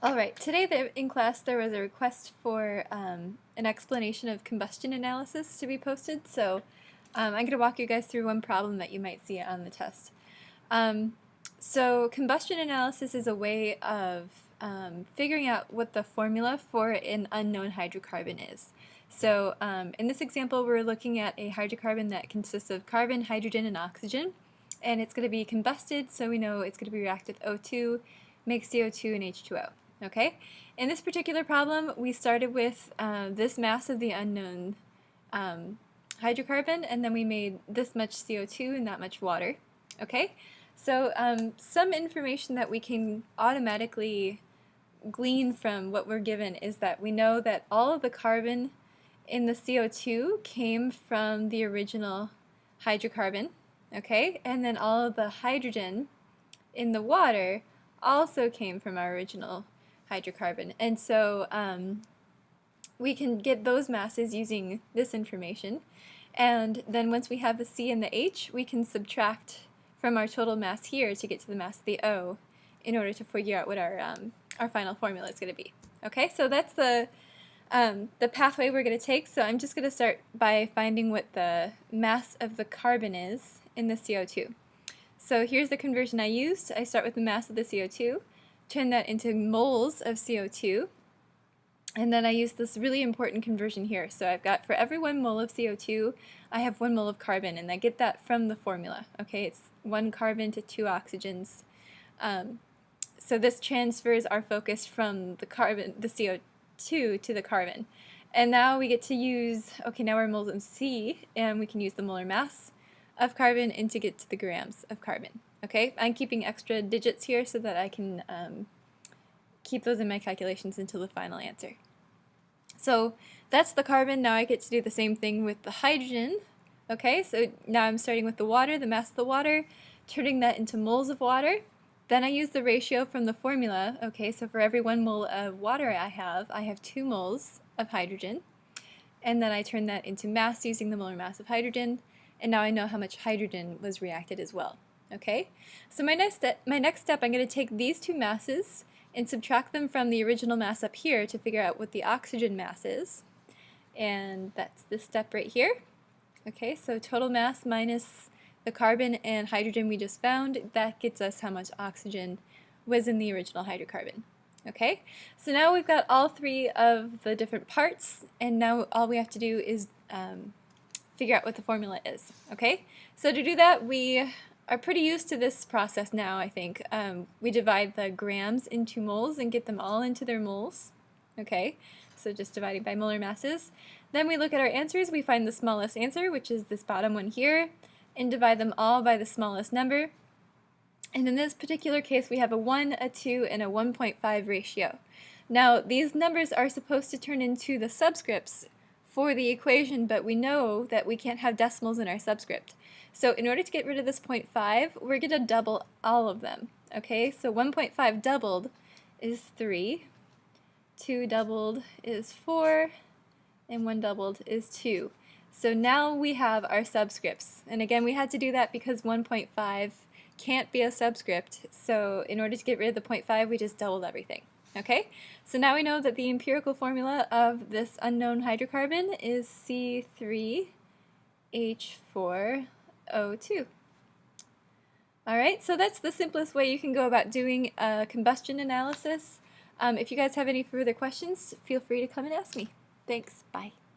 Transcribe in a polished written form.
Alright, today in class there was a request for an explanation of combustion analysis to be posted, so I'm going to walk you guys through one problem that you might see on the test. So combustion analysis is a way of figuring out what the formula for an unknown hydrocarbon is. So in this example we're looking at a hydrocarbon that consists of carbon, hydrogen, and oxygen, and it's going to be combusted, so we know it's going to be react with O2, make CO2 and H2O. Okay, in this particular problem we started with this mass of the unknown hydrocarbon, and then we made this much CO2 and that much water. Okay, so some information that we can automatically glean from what we're given is that we know that all of the carbon in the CO2 came from the original hydrocarbon, okay, and then all of the hydrogen in the water also came from our original hydrocarbon. And so we can get those masses using this information, and then once we have the C and the H, we can subtract from our total mass here to get to the mass of the O in order to figure out what our final formula is going to be. Okay, so that's the pathway we're going to take. So I'm just going to start by finding what the mass of the carbon is in the CO2. So here's the conversion I used. I start with the mass of the CO2, turn that into moles of CO2, and then I use this really important conversion here. So I've got, for every 1 mole of CO2, I have 1 mole of carbon, and I get that from the formula. Okay, it's 1 carbon to 2 oxygens. So this transfers our focus from the CO2 to the carbon. And now we get to use, okay, now we're moles of C, and we can use the molar mass of carbon and to get to the grams of carbon. Okay, I'm keeping extra digits here so that I can keep those in my calculations until the final answer. So that's the carbon. Now I get to do the same thing with the hydrogen. Okay, so now I'm starting with the water, the mass of the water, turning that into moles of water. Then I use the ratio from the formula. Okay, so for every 1 mole of water I have 2 moles of hydrogen. And then I turn that into mass using the molar mass of hydrogen. And now I know how much hydrogen was reacted as well. Okay, so my next step, I'm going to take these two masses and subtract them from the original mass up here to figure out what the oxygen mass is. And that's this step right here. Okay, so total mass minus the carbon and hydrogen we just found, that gets us how much oxygen was in the original hydrocarbon. Okay, so now we've got all 3 of the different parts, and now all we have to do is figure out what the formula is. Okay, so to do that, we are pretty used to this process now, I think. We divide the grams into moles and get them all into their moles. Okay, so just dividing by molar masses. Then we look at our answers, we find the smallest answer, which is this bottom one here, and divide them all by the smallest number. And in this particular case, we have a 1, a 2, and a 1.5 ratio. Now, these numbers are supposed to turn into the subscripts for the equation, but we know that we can't have decimals in our subscript. So in order to get rid of this 0.5, we're going to double all of them. Okay, so 1.5 doubled is 3, 2 doubled is 4, and 1 doubled is 2. So now we have our subscripts. And again, we had to do that because 1.5 can't be a subscript. So in order to get rid of the 0.5, we just doubled everything. Okay, so now we know that the empirical formula of this unknown hydrocarbon is C3H4O2. Alright, so that's the simplest way you can go about doing a combustion analysis. If you guys have any further questions, feel free to come and ask me. Thanks, bye.